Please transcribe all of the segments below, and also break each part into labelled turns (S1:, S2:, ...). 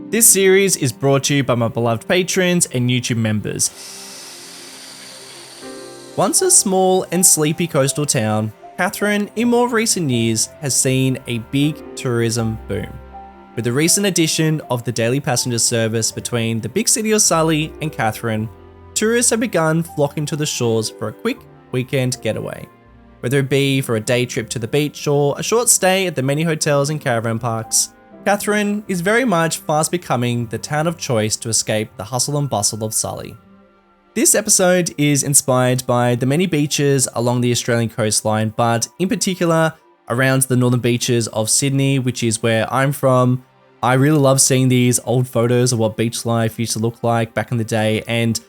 S1: This series is brought to you by my beloved patrons and YouTube members. Once a small and sleepy coastal town, Katherine, in more recent years, has seen a big tourism boom. With the recent addition of the daily passenger service between the big city of Sully and Katherine, tourists have begun flocking to the shores for a quick weekend getaway. Whether it be for a day trip to the beach or a short stay at the many hotels and caravan parks, Katherine is very much fast becoming the town of choice to escape the hustle and bustle of Sully. This episode is inspired by the many beaches along the Australian coastline, but in particular around the northern beaches of Sydney, which is where I'm from. I really love seeing these old photos of what beach life used to look like back in the day, and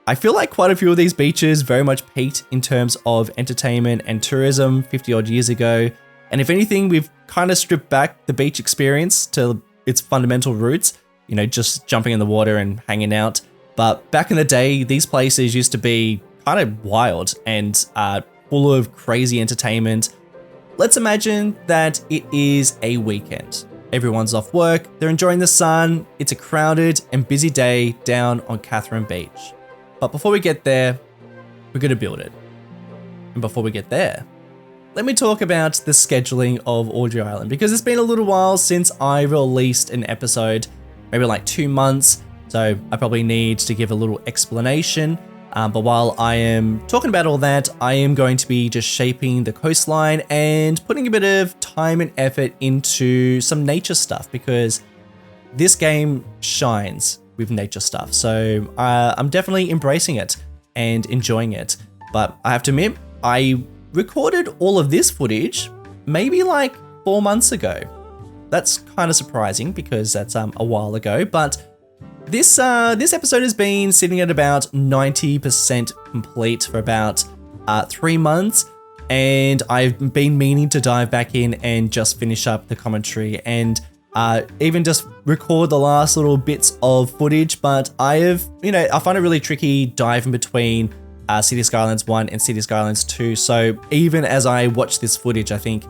S1: I feel like quite a few of these beaches very much peaked in terms of entertainment and tourism 50 odd years ago. And if anything, we've kind of stripped back the beach experience to its fundamental roots, just jumping in the water and hanging out. But back in the day, these places used to be kind of wild and full of crazy entertainment. Let's imagine that it is a weekend. Everyone's off work, they're enjoying the sun, it's a crowded and busy day down on Katherine Beach. But before we get there, we're going to build it. And before we get there, let me talk about the scheduling of Awdry Island, because it's been a little while since I released an episode, maybe like 2 months. So I probably need to give a little explanation. But while I am talking about all that, I am going to be just shaping the coastline and putting a bit of time and effort into some nature stuff, because this game shines with nature stuff. So I'm definitely embracing it and enjoying it. But I have to admit, I recorded all of this footage maybe like 4 months ago. That's kind of surprising because that's a while ago, but this episode has been sitting at about 90% complete for about 3 months, and I've been meaning to dive back in and just finish up the commentary and even just record the last little bits of footage. But I find it really tricky diving between Cities Skylines 1 and Cities Skylines 2. So even as I watch this footage, I think,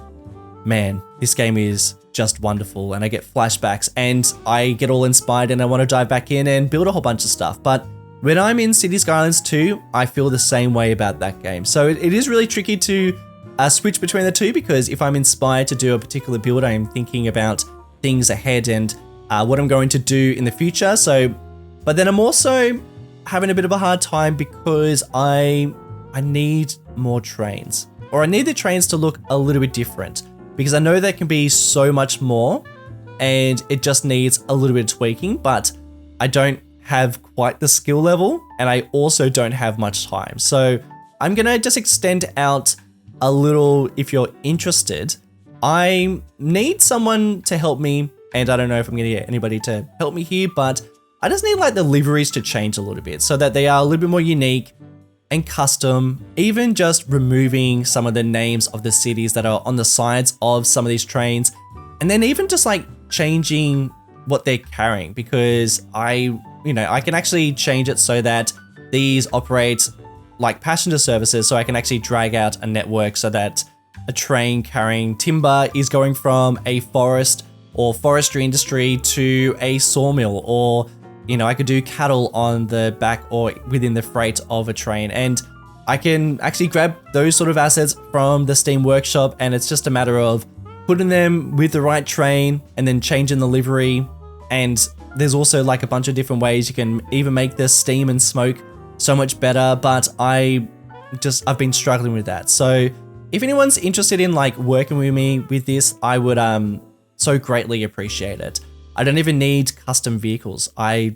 S1: man, this game is just wonderful, and I get flashbacks and I get all inspired and I want to dive back in and build a whole bunch of stuff. But when I'm in Cities Skylines 2, I feel the same way about that game. So it is really tricky to switch between the two, because if I'm inspired to do a particular build, I'm thinking about things ahead and what I'm going to do in the future. But then I'm also having a bit of a hard time because I need more trains, or I need the trains to look a little bit different, because I know there can be so much more and it just needs a little bit of tweaking, but I don't have quite the skill level and I also don't have much time. So I'm gonna just extend out a little if you're interested. I need someone to help me, and I don't know if I'm gonna get anybody to help me here, but I just need like the liveries to change a little bit so that they are a little bit more unique and custom, even just removing some of the names of the cities that are on the sides of some of these trains, and then even just like changing what they're carrying, because I can actually change it so that these operate like passenger services, so I can actually drag out a network so that a train carrying timber is going from a forest or forestry industry to a sawmill, or I could do cattle on the back or within the freight of a train, and I can actually grab those sort of assets from the Steam Workshop, and it's just a matter of putting them with the right train and then changing the livery. And there's also like a bunch of different ways you can even make the steam and smoke so much better, but I've been struggling with that. So if anyone's interested in like working with me with this, I would so greatly appreciate it. I don't even need custom vehicles. I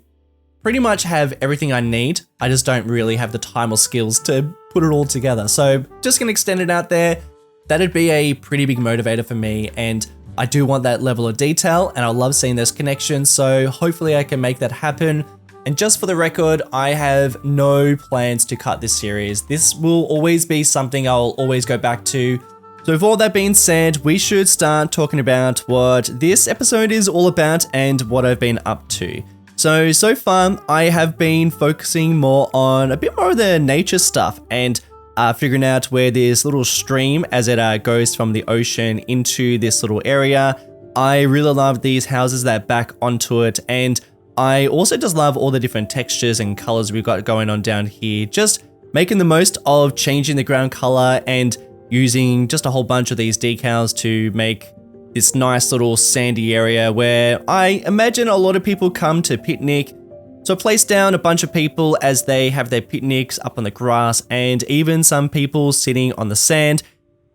S1: pretty much have everything I need. I just don't really have the time or skills to put it all together. So just gonna extend it out there. That'd be a pretty big motivator for me, and I do want that level of detail, and I love seeing those connections. So hopefully I can make that happen. And just for the record, I have no plans to cut this series. This will always be something I'll always go back to. So with all that being said, we should start talking about what this episode is all about and what I've been up to. So far, I have been focusing more on a bit more of the nature stuff and figuring out where this little stream, as it goes from the ocean into this little area, I really love these houses that back onto it, and I also just love all the different textures and colors we've got going on down here. Just making the most of changing the ground color and using just a whole bunch of these decals to make this nice little sandy area where I imagine a lot of people come to picnic. So I placed down a bunch of people as they have their picnics up on the grass, and even some people sitting on the sand.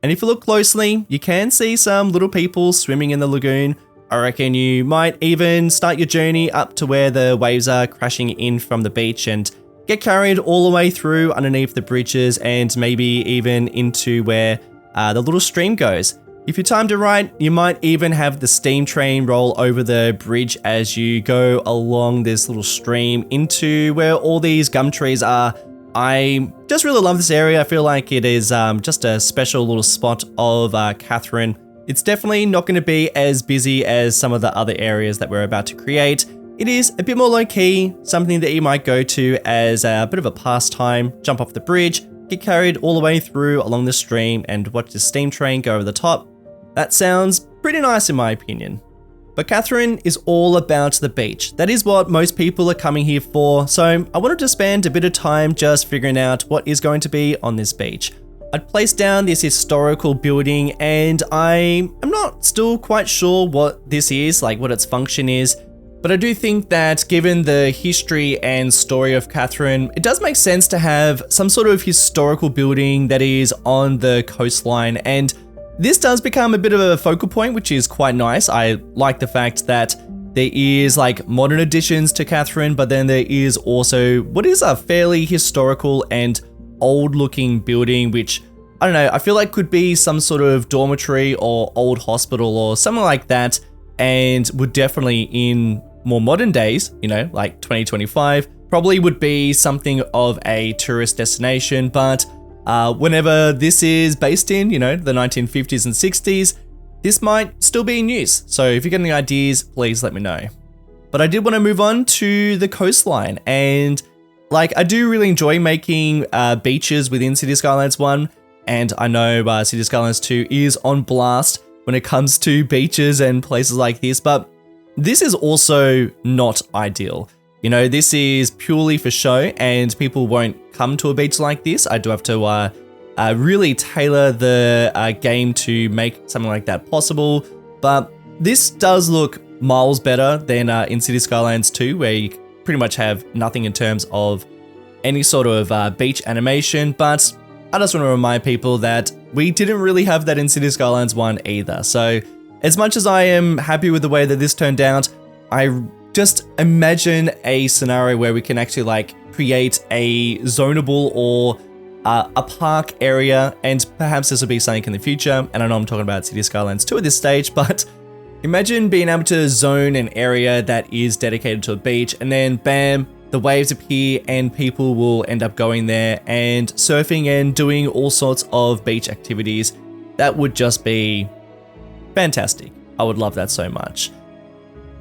S1: And if you look closely, you can see some little people swimming in the lagoon. I reckon you might even start your journey up to where the waves are crashing in from the beach and get carried all the way through underneath the bridges and maybe even into where the little stream goes. If you timed it right, you might even have the steam train roll over the bridge as you go along this little stream into where all these gum trees are. I just really love this area. I feel like it is just a special little spot of Catherine. It's definitely not going to be as busy as some of the other areas that we're about to create. It is a bit more low-key, something that you might go to as a bit of a pastime, jump off the bridge, get carried all the way through along the stream and watch the steam train go over the top. That sounds pretty nice in my opinion. But Catherine is all about the beach. That is what most people are coming here for, so I wanted to spend a bit of time just figuring out what is going to be on this beach. I'd placed down this historical building and I am not still quite sure what this is, like what its function is, but I do think that given the history and story of Catherine, it does make sense to have some sort of historical building that is on the coastline, and this does become a bit of a focal point, which is quite nice. I like the fact that there is like modern additions to Catherine, but then there is also what is a fairly historical and old looking building, which I don't know, I feel like could be some sort of dormitory or old hospital or something like that, and would definitely in more modern days, you know, like 2025, probably would be something of a tourist destination, but whenever this is based in, you know, the 1950s and 60s, this might still be in use. So if you get any ideas, please let me know. But I did want to move on to the coastline, and like I do really enjoy making beaches within Cities Skylines 1, and I know Cities Skylines 2 is on blast when it comes to beaches and places like this, but this is also not ideal. You know, this is purely for show and people won't come to a beach like this. I do have to really tailor the game to make something like that possible. But this does look miles better than in Cities Skylines 2, where you pretty much have nothing in terms of any sort of beach animation. But I just want to remind people that we didn't really have that in Cities Skylines 1 either. So as much as I am happy with the way that this turned out, I just imagine a scenario where we can actually like create a zonable or a park area, and perhaps this will be something in the future. And I know I'm talking about Cities Skylines 2 at this stage, but imagine being able to zone an area that is dedicated to a beach, and then bam, the waves appear and people will end up going there and surfing and doing all sorts of beach activities. That would just be fantastic. I would love that so much.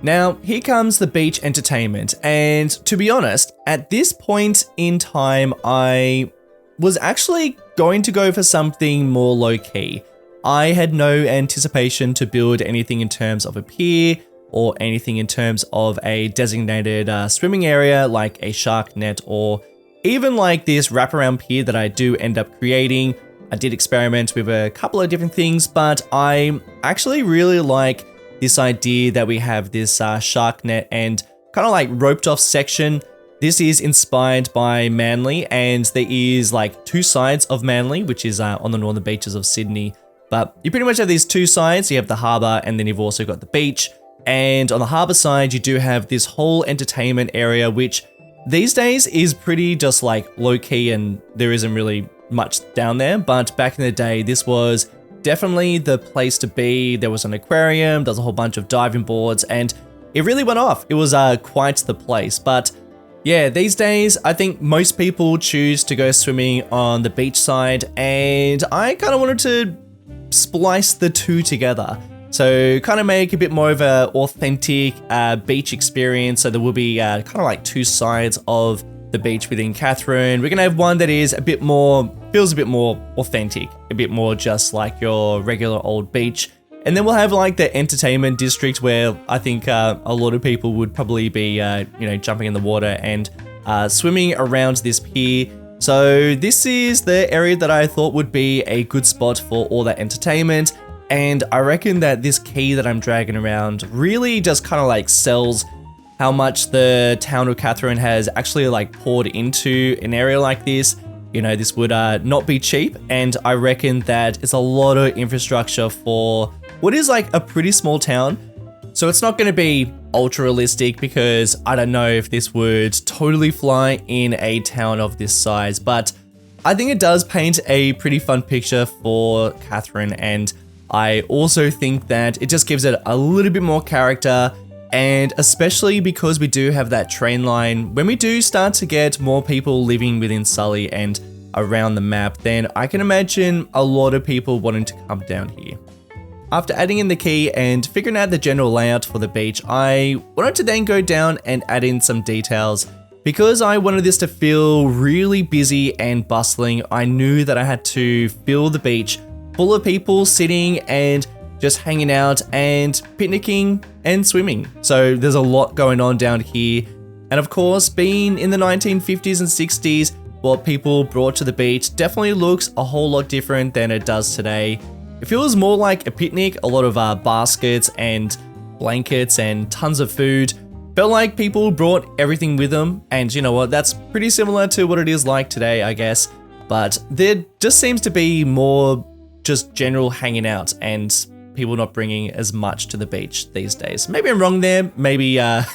S1: Now, here comes the beach entertainment, and to be honest, at this point in time, I was actually going to go for something more low-key. I had no anticipation to build anything in terms of a pier or anything in terms of a designated swimming area like a shark net, or even like this wraparound pier that I do end up creating. I did experiment with a couple of different things, but I actually really like this idea that we have this shark net and kind of like roped off section. This is inspired by Manly, and there is like two sides of Manly, which is on the northern beaches of Sydney. But you pretty much have these two sides. You have the harbour, and then you've also got the beach. And on the harbour side, you do have this whole entertainment area, which these days is pretty just like low key and there isn't really much down there. But back in the day, this was definitely the place to be. There was an aquarium, there was a whole bunch of diving boards, and it really went off. It was quite the place. But yeah, these days, I think most people choose to go swimming on the beach side, and I kind of wanted to splice the two together. So kind of make a bit more of a authentic beach experience. So there will be kind of like two sides of the beach within Catherine. We're gonna have one that is a bit more, feels a bit more authentic, a bit more just like your regular old beach. And then we'll have like the entertainment district where I think a lot of people would probably be, jumping in the water and swimming around this pier. So this is the area that I thought would be a good spot for all that entertainment. And I reckon that this quay that I'm dragging around really just kind of like sells how much the town of Katherine has actually like poured into an area like this. This would not be cheap, and I reckon that it's a lot of infrastructure for what is like a pretty small town. So it's not going to be ultra realistic because I don't know if this would totally fly in a town of this size, but I think it does paint a pretty fun picture for Katherine, and I also think that it just gives it a little bit more character. And especially because we do have that train line, when we do start to get more people living within Sully and around the map, then I can imagine a lot of people wanting to come down here. After adding in the quay and figuring out the general layout for the beach, I wanted to then go down and add in some details. Because I wanted this to feel really busy and bustling, I knew that I had to fill the beach full of people sitting and just hanging out and picnicking and swimming. So there's a lot going on down here. And of course, being in the 1950s and 60s, what people brought to the beach definitely looks a whole lot different than it does today. It feels more like a picnic, a lot of baskets and blankets and tons of food. Felt like people brought everything with them, and you know what, that's pretty similar to what it is like today, I guess. But there just seems to be more just general hanging out and people not bringing as much to the beach these days. Maybe I'm wrong there. Maybe I'm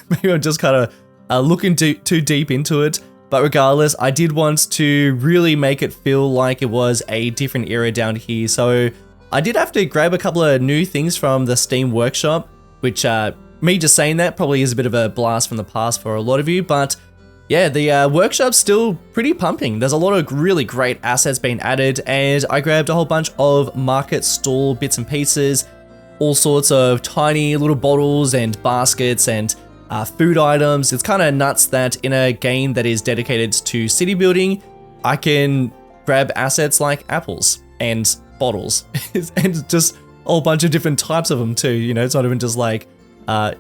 S1: just kind of looking too deep into it. But regardless, I did want to really make it feel like it was a different era down here. So I did have to grab a couple of new things from the Steam Workshop, which me just saying that probably is a bit of a blast from the past for a lot of you. But yeah, the workshop's still pretty pumping. There's a lot of really great assets being added, and I grabbed a whole bunch of market stall bits and pieces, all sorts of tiny little bottles and baskets and food items. It's kind of nuts that in a game that is dedicated to city building, I can grab assets like apples and bottles and just a whole bunch of different types of them too. It's not even just like,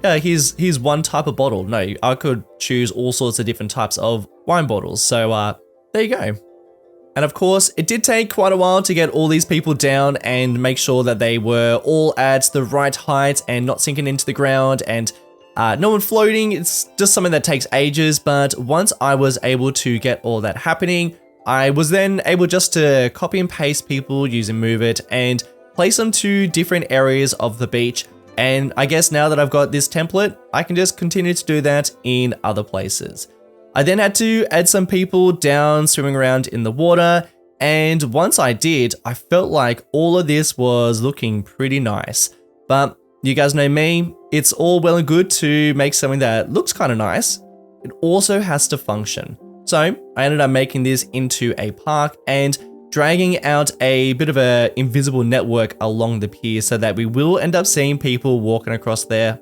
S1: here's one type of bottle. No, I could choose all sorts of different types of wine bottles. So there you go. And of course, it did take quite a while to get all these people down and make sure that they were all at the right height and not sinking into the ground and no one floating. It's just something that takes ages. But once I was able to get all that happening, I was then able just to copy and paste people using Move It and place them to different areas of the beach. And I guess now that I've got this template, I can just continue to do that in other places. I then had to add some people down swimming around in the water, and once I did, I felt like all of this was looking pretty nice. But you guys know me, it's all well and good to make something that looks kind of nice. It also has to function. So I ended up making this into a park and dragging out a bit of an invisible network along the pier so that we will end up seeing people walking across there.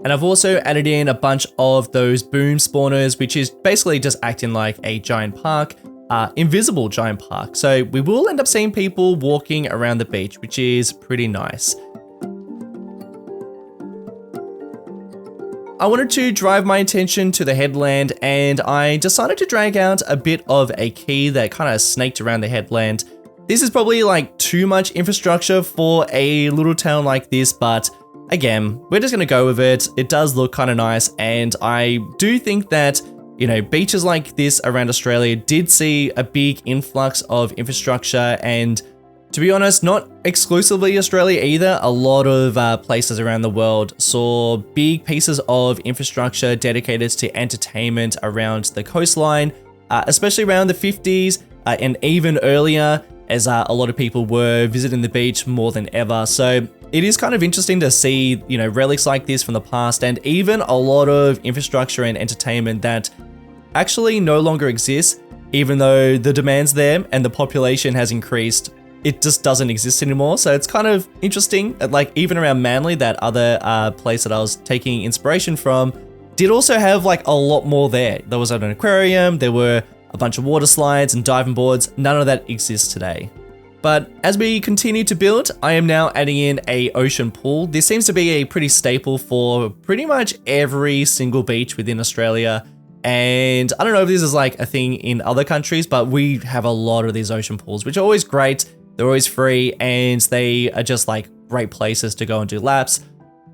S1: And I've also added in a bunch of those boom spawners, which is basically just acting like a giant park, invisible giant park. So we will end up seeing people walking around the beach, which is pretty nice. I wanted to drive my attention to the headland, and I decided to drag out a bit of a quay that kind of snaked around the headland. This is probably like too much infrastructure for a little town like this, but again, we're just gonna go with it. It does look kind of nice, and I do think that, beaches like this around Australia did see a big influx of infrastructure, and to be honest, not exclusively Australia either. A lot of places around the world saw big pieces of infrastructure dedicated to entertainment around the coastline, especially around the 50s and even earlier, as a lot of people were visiting the beach more than ever. So it is kind of interesting to see, relics like this from the past, and even a lot of infrastructure and entertainment that actually no longer exists, even though the demand's there and the population has increased. It just doesn't exist anymore. So it's kind of interesting, like even around Manly, that other place that I was taking inspiration from, did also have like a lot more there. There was an aquarium, there were a bunch of water slides and diving boards. None of that exists today. But as we continue to build, I am now adding in a ocean pool. This seems to be a pretty staple for pretty much every single beach within Australia. And I don't know if this is like a thing in other countries, but we have a lot of these ocean pools, which are always great. They're always free and they are just like great places to go and do laps.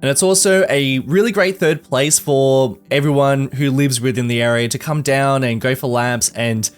S1: And it's also a really great third place for everyone who lives within the area to come down and go for laps and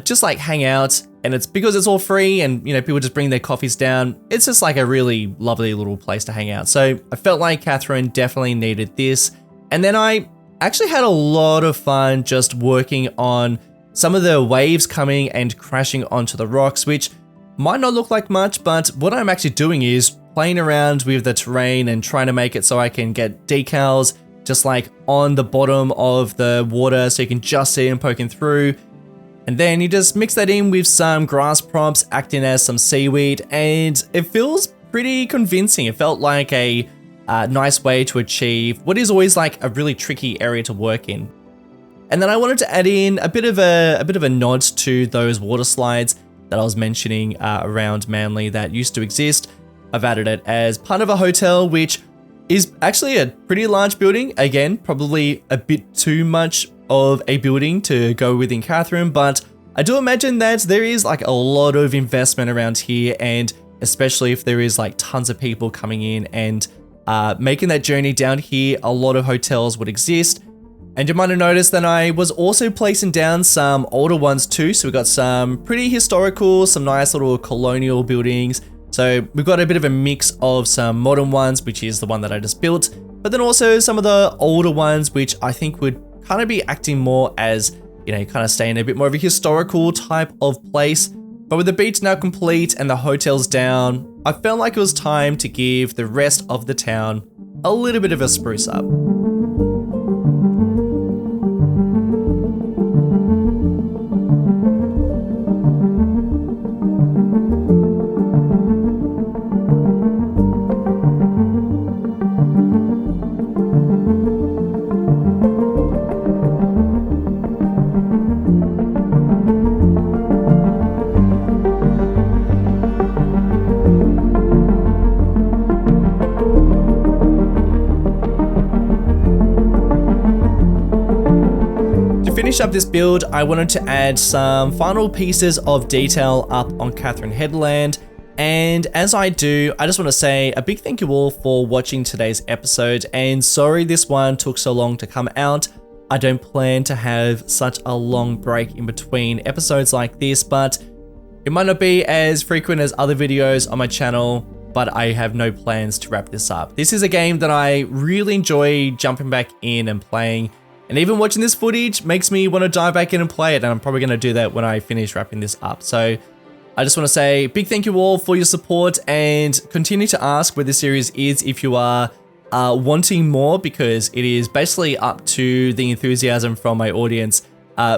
S1: just like hang out. And it's because it's all free and, you know, people just bring their coffees down. It's just like a really lovely little place to hang out. So I felt like Catherine definitely needed this. And then I actually had a lot of fun just working on some of the waves coming and crashing onto the rocks, which might not look like much, but what I'm actually doing is playing around with the terrain and trying to make it so I can get decals just like on the bottom of the water so you can just see them poking through. And then you just mix that in with some grass props acting as some seaweed, and it feels pretty convincing. It felt like a nice way to achieve what is always like a really tricky area to work in. And then I wanted to add in a bit of a nod to those water slides that I was mentioning around Manly that used to exist. I've added it as part of a hotel, which is actually a pretty large building. Again, probably a bit too much of a building to go within Catherine, but I do imagine that there is like a lot of investment around here, and especially if there is like tons of people coming in and making that journey down here, a lot of hotels would exist. And you might have noticed that I was also placing down some older ones too. So we've got some pretty historical, some nice little colonial buildings. So we've got a bit of a mix of some modern ones, which is the one that I just built, but then also some of the older ones, which I think would kind of be acting more as, you know, kind of staying a bit more of a historical type of place. But with the beach now complete and the hotels down, I felt like it was time to give the rest of the town a little bit of a spruce up. Finish up this build, I wanted to add some final pieces of detail up on Catherine Headland. And as I do, I just want to say a big thank you all for watching today's episode, and sorry this one took so long to come out. I don't plan to have such a long break in between episodes like this, but it might not be as frequent as other videos on my channel, but I have no plans to wrap this up. This is a game that I really enjoy jumping back in and playing. And even watching this footage makes me want to dive back in and play it, and I'm probably going to do that when I finish wrapping this up. So I just want to say big thank you all for your support, and continue to ask where the series is if you are wanting more, because it is basically up to the enthusiasm from my audience,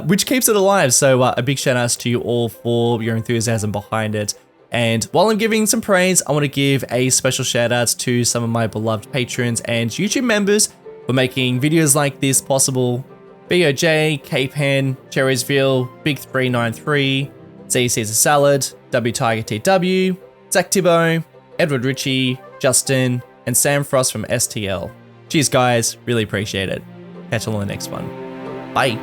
S1: which keeps it alive. So a big shout out to you all for your enthusiasm behind it. And while I'm giving some praise, I want to give a special shout out to some of my beloved patrons and YouTube members for making videos like this possible. BOJ, K-Pen, Cherriesville, Big393, Z Caesar Salad, W Tiger TW, Zach Tibbo, Edward Ritchie, Justin, and Sam Frost from STL. Cheers guys, really appreciate it. Catch you on the next one. Bye.